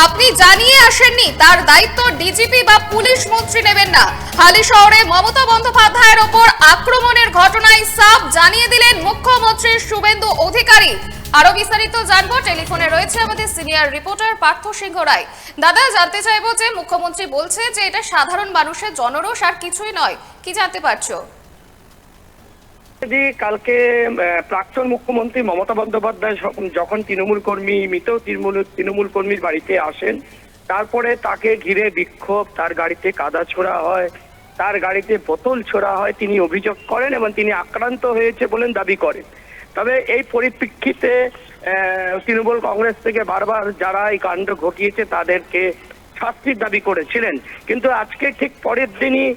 আপনি জানিয়ে আসেননি, তার দায়িত্ব ডিজিপি বা পুলিশ মন্ত্রী নেবেন না। হালি শহরে মমতা বন্দ্যোপাধ্যায়ের ওপর আক্রমণের ঘটনায় সাফ জানিয়ে দিলেন মুখ্যমন্ত্রী শুভেন্দু অধিকারী। আরো বিস্তারিত জানবো, টেলিফোনে রয়েছে আমাদের সিনিয়র রিপোর্টার পার্থ সিংহ রায়। দাদা, জানতে চাইবো যে মুখ্যমন্ত্রী বলছে যে এটা সাধারণ মানুষের জনরোষ আর কিছুই নয়, কি জানতে পারছো? কালকে প্রাক্তন মুখ্যমন্ত্রী মমতা বন্দ্যোপাধ্যায় যখন মৃত তৃণমূল কর্মীর বাড়িতে আসেন, তারপরে তাকে ঘিরে বিক্ষোভ, তার গাড়িতে কাদা ছোড়া হয়, তার গাড়িতে বোতল ছোড়া হয়, তিনি অভিযোগ করেন এবং তিনি আক্রান্ত হয়েছে বলেন দাবি করেন। তবে এই পরিপ্রেক্ষিতে তৃণমূল কংগ্রেস থেকে বারবার যারা এই কাণ্ড ঘটিয়েছে তাদেরকে শাস্তির দাবি করেছিলেন। কিন্তু আজকে ঠিক পরের দিনই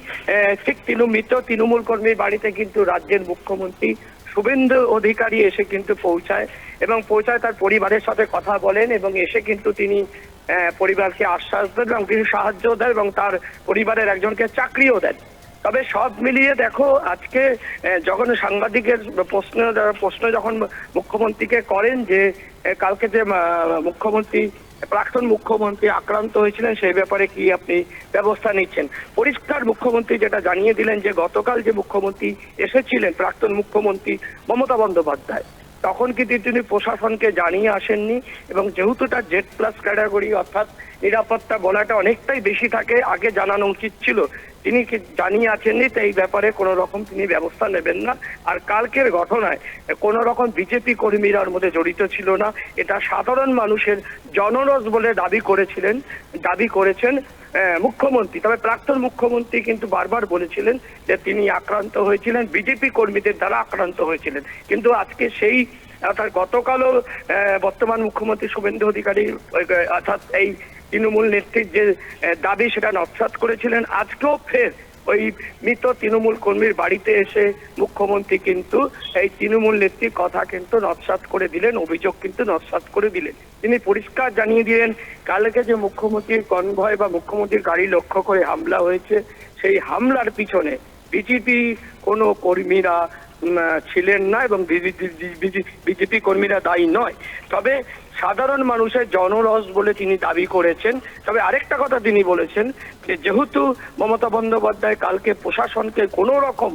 ঠিক মৃত তৃণমূল কর্মীর বাড়িতে কিন্তু রাজ্যের মুখ্যমন্ত্রী শুভেন্দু অধিকারী এসে কিন্তু পৌঁছায় এবং তার পরিবারের সাথে কথা বলেন এবং এসে কিন্তু তিনি পরিবারকে আশ্বাস দেন এবং তিনি সাহায্য দেন এবং তার পরিবারের একজনকে চাকরিও দেন। তবে সব মিলিয়ে দেখো, আজকে যখন সাংবাদিকের প্রশ্ন যখন মুখ্যমন্ত্রীকে করেন যে কালকে যে প্রাক্তন মুখ্যমন্ত্রী আক্রান্ত হয়েছিলেন সেই ব্যাপারে কি আপনি ব্যবস্থা নিচ্ছেন, পরিষ্কার মুখ্যমন্ত্রী যেটা জানিয়ে দিলেন যে গতকাল যে মুখ্যমন্ত্রী এসেছিলেন প্রাক্তন মুখ্যমন্ত্রী মমতা বন্দ্যোপাধ্যায়, তখন কিন্তু তিনি প্রশাসনকে জানিয়ে আসেননি এবং যেহেতু তার Z+ ক্যাটাগরি অর্থাৎ নিরাপত্তা বলাটা অনেকটাই বেশি থাকে, আগে জানানো উচিত ছিল, তিনি জানিয়ে আসেননি। তো এই ব্যাপারে কোনো রকম তিনি ব্যবস্থা নেবেন না। আর কালকের ঘটনায় কোনো রকম বিজেপি কর্মীরা ওর মধ্যে জড়িত ছিল না, এটা সাধারণ মানুষের জনরোষ বলে দাবি করেছেন মুখ্যমন্ত্রী। তবে প্রাক্তন মুখ্যমন্ত্রী কিন্তু বারবার বলেছিলেন যে তিনি আক্রান্ত হয়েছিলেন, বিজেপি কর্মীদের দ্বারা আক্রান্ত হয়েছিলেন। কিন্তু আজকে সেই অর্থাৎ গতকালও বর্তমান মুখ্যমন্ত্রী শুভেন্দু অধিকারী অর্থাৎ এই তৃণমূল নেত্রীর যে দাবি সেটা নস্যাৎ করেছিলেন। আজকেও ফের ওই মৃত তৃণমূল কর্মীর বাড়িতে এসে মুখ্যমন্ত্রী কিন্তু এই তৃণমূল নেত্রীর কথা কিন্তু নস্যাৎ করে দিলেন, অভিযোগ কিন্তু নস্যাৎ করে দিলেন। তিনি পরিষ্কার জানিয়ে দিলেন কালকে যে মুখ্যমন্ত্রীর কনভয় বা মুখ্যমন্ত্রীর গাড়ি লক্ষ্য করে হামলা হয়েছে, সেই হামলার পিছনে বিজেপি কোনো কর্মীরা ছিলেন না এবং বিজেপি কর্মীরা দায়ী নয়। তবে সাধারণ মানুষের জনরস বলে তিনি দাবি করেছেন। তবে আরেকটা কথা তিনি বলেছেন যে যেহেতু মমতা বন্দ্যোপাধ্যায় কালকে প্রশাসনকে কোনো রকম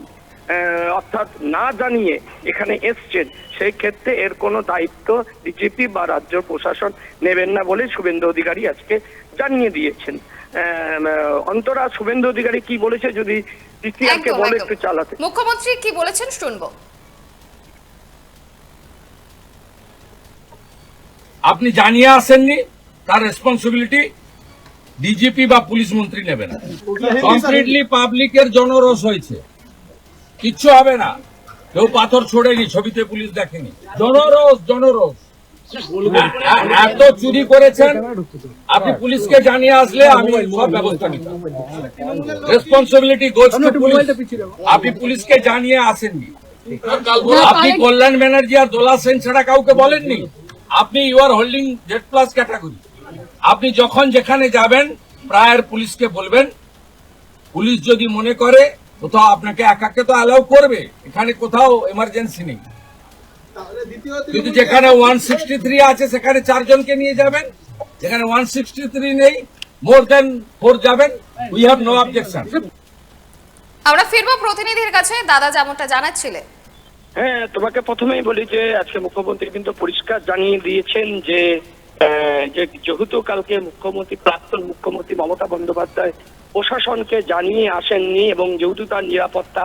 অর্থাৎ না জানিয়ে এখানে এসছেন, সেই ক্ষেত্রে এর কোনো দায়িত্ব বিজেপি বা রাজ্য প্রশাসন নেবেন না বলে শুভেন্দু অধিকারী আজকে জানিয়ে দিয়েছেন। অন্তরা, শুভেন্দু অধিকারী কি বলেছে যদি বলে একটু চালাতে। মুখ্যমন্ত্রী কি বলেছেন শুনবো। আপনি জানিয়ে আসেননি, তার রেসপন্সিবিলিটি ডিজিপি বা পুলিশ মন্ত্রী নেবে না। কমপ্লিটলি পাবলিকের জনরোষ হয়েছে, কিচ্ছু হবে না, কেউ পাথর ছোড়েনি, ছবিতে পুলিশ দেখেনি। জনরোষ এত চুরি করেছেন, আপনি পুলিশকে জানিয়ে আসলে আমি সব ব্যবস্থা নিতাম। Responsibility goes to police. আপনি পুলিশকে জানিয়ে আসেননি, আপনি কল্যাণ ব্যানার্জি আর দোলা সেন ছাড়া কাউকে বলেননি। আপনি you are holding Z+ category. আপনি যখন যেখানে যাবেন প্রায় পুলিশকে বলবেন, পুলিশ যদি মনে করে কোথাও আপনাকে একাকে তো অ্যালাউ করবে, এখানে কোথাও এমার্জেন্সি নেই, কিন্তু যেখানে 163 আছে সেখানে 4 জনকে নিয়ে যাবেন, যেখানে 163 নেই মোর দেন 4 যাবেন। We have no objection. আমরা ফিরবো প্রতিনিধির কাছে। দাদা যেমনটা জানাচ্ছিলেন, হ্যাঁ, তোমাকে প্রথমেই বলি যে আজকে মুখ্যমন্ত্রী কিন্তু পরিষ্কার জানিয়ে দিয়েছেন যে যেহেতু কালকে প্রাক্তন মুখ্যমন্ত্রী মমতা বন্দ্যোপাধ্যায় প্রশাসনকে জানিয়ে আসেননি এবং যেহেতু তার নিরাপত্তা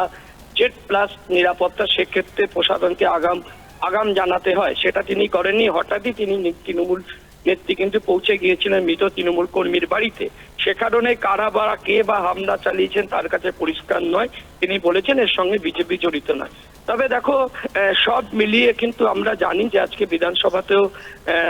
Z+ নিরাপত্তা, সেক্ষেত্রে প্রশাসনকে আগাম জানাতে হয়, সেটা তিনি করেননি। হঠাৎই তিনি তৃণমূল নেত্রী কিন্তু পৌঁছে গিয়েছিলেন মৃত তৃণমূল কর্মীর বাড়িতে। সে কারণে কারা বা কে বা হামলা চালিয়েছেন তার কাছে পরিষ্কার নয়। তিনি বলেছেন এর সঙ্গে বিজেপি জড়িত নয়। তবে দেখো, সব মিলিয়ে কিন্তু আমরা জানি যে আজকে বিধানসভাতেও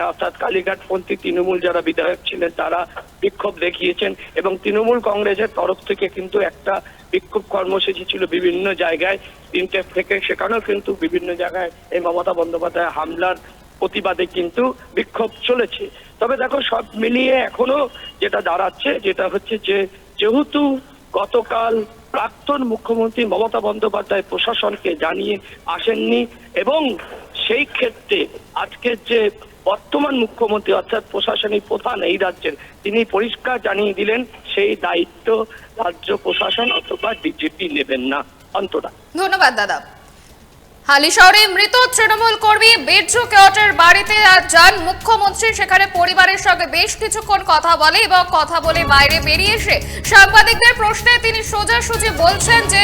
অর্থাৎ কালীঘাটপন্থী তৃণমূল যারা বিধায়ক ছিলেন তারা বিক্ষোভ দেখিয়েছেন এবং তৃণমূল কংগ্রেসের তরফ থেকে কিন্তু একটা বিক্ষোভ কর্মসূচি ছিল বিভিন্ন জায়গায় 3টে থেকে, সেখানেও কিন্তু বিভিন্ন জায়গায় এই মমতা বন্দ্যোপাধ্যায় হামলার প্রতিবাদে কিন্তু বিক্ষোভ চলেছে। তবে দেখো, সব মিলিয়ে এখনো যেটা দাঁড়াচ্ছে যেটা হচ্ছে যে যেহেতু গতকাল প্রাক্তন মুখ্যমন্ত্রী মমতা বন্দ্যোপাধ্যায় প্রশাসনকে জানিয়ে আসেননি এবং সেই ক্ষেত্রে আজকের যে বর্তমান মুখ্যমন্ত্রী অর্থাৎ প্রশাসনিক প্রধান এই রাজ্যের, তিনি পরিষ্কার জানিয়ে দিলেন সেই দায়িত্ব রাজ্য প্রশাসন অথবা ডিজিপি নেবেন না। অন্তরা, ধন্যবাদ দাদা। হালিশহরে মৃত তৃণমূল কর্মী বীরজু কেওটের বাড়িতে আজ যান মুখ্যমন্ত্রী। সেখানে পরিবারের সঙ্গে বেশ কিছুক্ষণ কথা বলে এবং কথা বলে বাইরে বেরিয়ে এসে সাংবাদিকদের প্রশ্নে তিনি সোজাসুজি বলছেন যে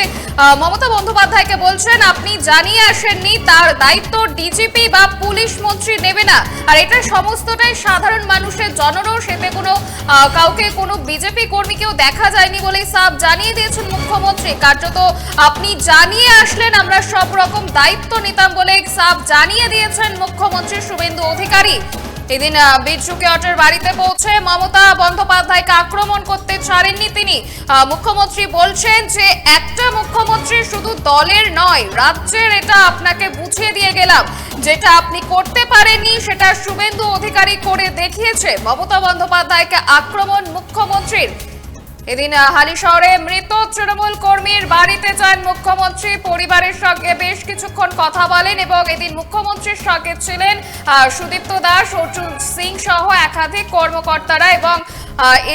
মমতা বন্দ্যোপাধ্যায়কে বলছেন আপনি জানিয়ে আসেননি, তার দায়িত্ব ডিজিপি বা পুলিশ মন্ত্রী নেবে না। আর এটা সমস্তটাই সাধারণ মানুষের জনরোষ, এতে কোনো কাউকে কোনো বিজেপি কর্মীকেও দেখা যায়নি বলেই সাফ জানিয়ে দিয়েছেন মুখ্যমন্ত্রী। কার্যত আপনি জানিয়ে আসলেন, আমরা সব রকম দায়িত্ব নিতাম বলে সাফ জানিয়ে দিয়েছেন মুখ্যমন্ত্রী শুভেন্দু অধিকারী। এদিন বীরজু কেওটের বাড়িতে পৌঁছে মমতা বন্দ্যোপাধ্যায়কে আক্রমণ করতে ছাড়েননি তিনি। মুখ্যমন্ত্রী বলছেন যে একটা মুখ্যমন্ত্রী শুধু দলের নয়, রাজ্যের, এটা আপনাকে বুঝিয়ে দিয়ে গেলাম। যেটা আপনি করতে পারেননি সেটা শুভেন্দু অধিকারী করে দেখিয়েছে। মমতা বন্দ্যোপাধ্যায়কে আক্রমণ মুখ্যমন্ত্রীর। এদিন হালিশহরে মৃত তৃণমূল কর্মীর বাড়িতে যান মুখ্যমন্ত্রী, পরিবারের সঙ্গে বেশ কিছুক্ষণ কথা বলেন এবং এদিন মুখ্যমন্ত্রীর সঙ্গে ছিলেন সুদীপ্ত দাস, অর্জুন সিং সহ একাধিক কর্মকর্তারা। এবং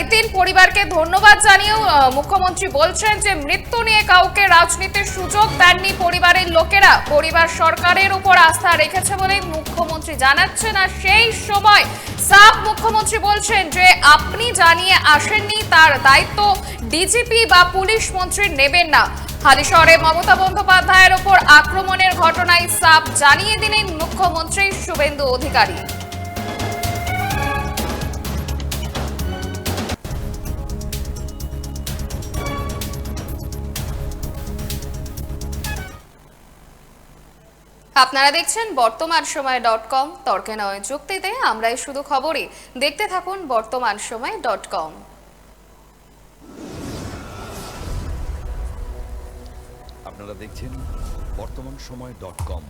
এদিন পরিবারকে ধন্যবাদ জানিয়েও মুখ্যমন্ত্রী বলছেন যে মৃত্যু নিয়ে কাউকে রাজনীতির সুযোগ দেননি পরিবারের লোকেরা, পরিবার সরকারের উপর আস্থা রেখেছে বলে মুখ্যমন্ত্রী জানাচ্ছেন। আর সেই সময় সাফ মুখ্যমন্ত্রী বলছেন যে আপনি জানিয়ে আসেননি, তার দায়িত্ব ডিজিপি বা পুলিশ মন্ত্রী নেবেন না। হালিশহরে মমতা বন্দ্যোপাধ্যায়ের উপর আক্রমণের ঘটনায় সাফ জানিয়ে দিলেন মুখ্যমন্ত্রী শুভেন্দু অধিকারী। আপনারা দেখছেন বর্তমান সময় .com, তর্কে নয় যুক্তিতে আমরাই শুধু খবরই। দেখতে থাকুন বর্তমান সময় .com। আপনারা দেখছেন বর্তমান সময় .com।